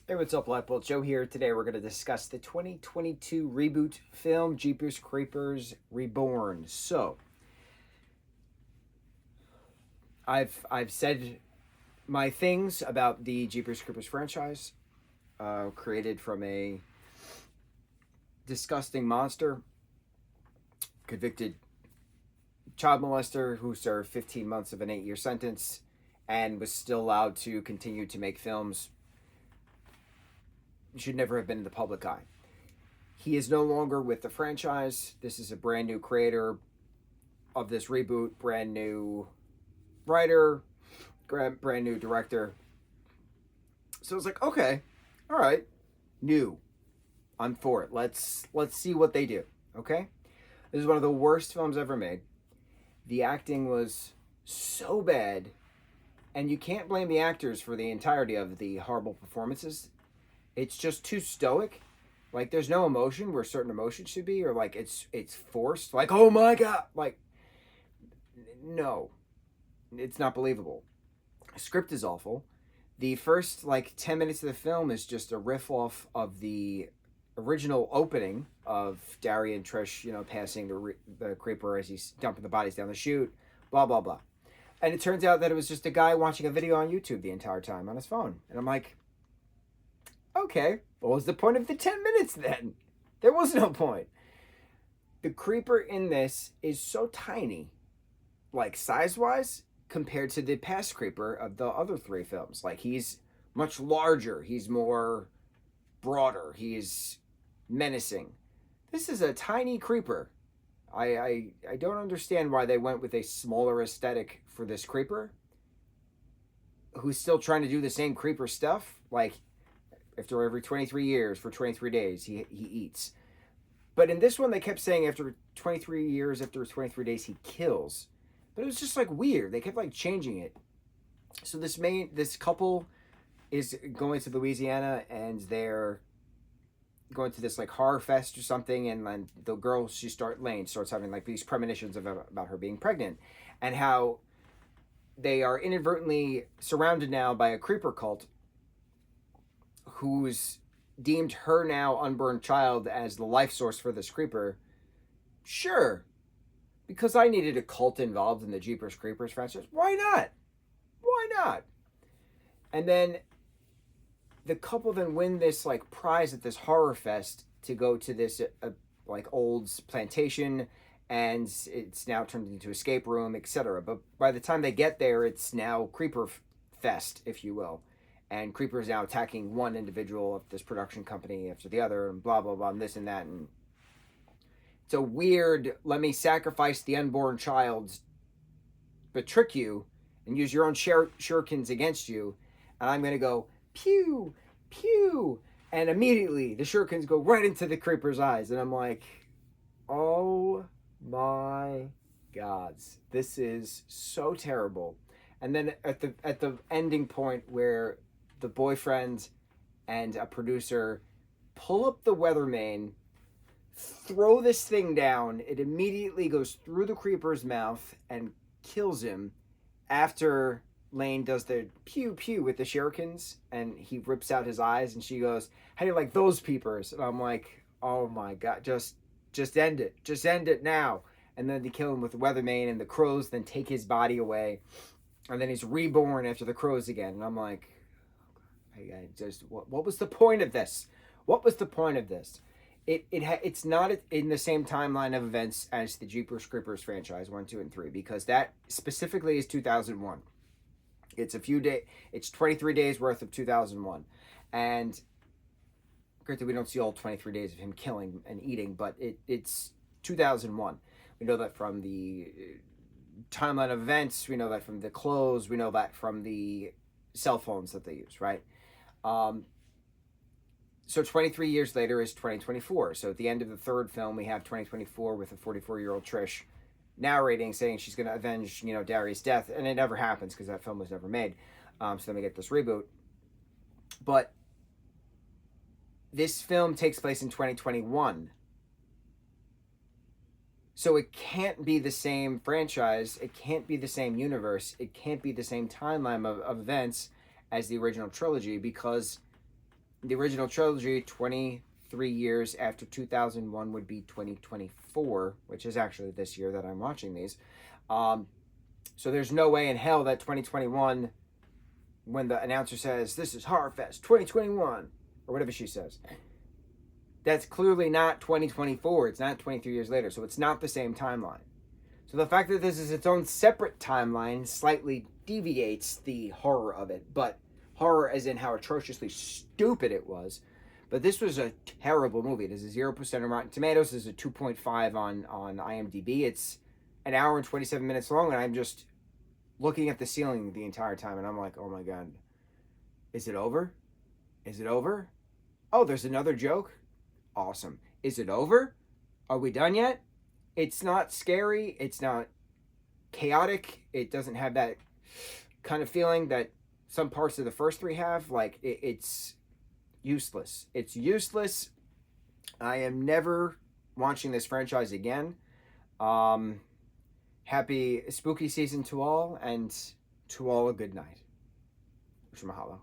Hey, what's up, lightboltjoe here. Today we're going to discuss the 2022 reboot film, Jeepers Creepers Reborn. So, I've said my things about the Jeepers Creepers franchise, created from a disgusting monster, convicted child molester who served 15 months of an 8-year sentence and was still allowed to continue to make films. Should never have been in the public eye. He is no longer with the franchise. This is a brand new creator of this reboot, brand new writer, brand new director. So it's like, okay, all right, new. I'm for it. Let's see what they do. Okay? This is one of the worst films ever made. The acting was so bad, and you can't blame the actors for the entirety of the horrible performances. It's just too stoic. Like there's no emotion where certain emotions should be, or like it's forced. Like, oh my god, like no, it's not believable. The script is awful. The first like 10 minutes of the film is just a riff off of the original opening of Daria and Trish, passing the creeper as he's dumping the bodies down the chute, blah blah blah. And it turns out that it was just a guy watching a video on YouTube the entire time on his phone. And I'm like, okay, what was the point of the 10 minutes then? There was no point. The creeper in this is so tiny, like size-wise, compared to the past creeper of the other three films. Like, he's much larger. He's more broader. He's menacing. This is a tiny creeper. I don't understand why they went with a smaller aesthetic for this creeper, who's still trying to do the same creeper stuff. Like, after every 23 years for 23 days, he eats. But in this one, they kept saying after 23 years, after 23 days, he kills. But it was just like weird. They kept like changing it. So this couple is going to Louisiana, and they're going to this like horror fest or something, and then the girl Lane starts having like these premonitions about her being pregnant, and how they are inadvertently surrounded now by a creeper cult who's deemed her now unborn child as the life source for this creeper. Sure, because I needed a cult involved in the Jeepers Creepers franchise. Why not? Why not? And then the couple then win this like prize at this horror fest to go to this like old plantation, and it's now turned into escape room, etc. But by the time they get there, it's now creeper fest, if you will. And creepers now attacking one individual of this production company after the other, and blah blah blah, and this and that. And it's a weird, let me sacrifice the unborn child, but trick you and use your own shurikens against you, and I'm gonna go pew pew, and immediately the shurikens go right into the creeper's eyes, and I'm like, oh my gods, this is so terrible. And then at the ending point where the boyfriend and a producer pull up the weatherman, throw this thing down, it immediately goes through the creeper's mouth and kills him after Lane does the pew pew with the shurikens, and he rips out his eyes, and she goes, how do you like those peepers? And I'm like, oh my god, just end it. Just end it now. And then they kill him with the weatherman, and the crows then take his body away, and then he's reborn after the crows again. And I'm like, I just, what was the point of this? What was the point of this? It's not in the same timeline of events as the Jeepers Creepers franchise 1, 2, and 3, because that specifically is 2001. It's it's 23 days worth of 2001, and granted, we don't see all 23 days of him killing and eating, but it's 2001. We know that from the timeline of events. We know that from the clothes. We know that from the cell phones that they use, right? So 23 years later is 2024. So at the end of the third film, we have 2024 with a 44-year-old Trish narrating, saying she's going to avenge, Daria's death, and it never happens because that film was never made. So then we get this reboot. But this film takes place in 2021. So it can't be the same franchise. It can't be the same universe. It can't be the same timeline of events as the original trilogy, because the original trilogy, 23 years after 2001 would be 2024, which is actually this year that I'm watching these. So there's no way in hell that 2021, when the announcer says, this is Horror Fest 2021, or whatever she says, that's clearly not 2024. It's not 23 years later. So it's not the same timeline. So the fact that this is its own separate timeline slightly deviates the horror of it. But horror as in how atrociously stupid it was. But this was a terrible movie. It is a 0% on Rotten Tomatoes. It is a 2.5 on IMDb. It's an hour and 27 minutes long, and I'm just looking at the ceiling the entire time, and I'm like, oh my God. Is it over? Is it over? Oh, there's another joke? Awesome. Is it over? Are we done yet? It's not scary. It's not chaotic. It doesn't have that kind of feeling that some parts of the first three have. Like, it's useless. It's useless. I am never watching this franchise again. Happy spooky season to all, and to all a good night. Mahalo.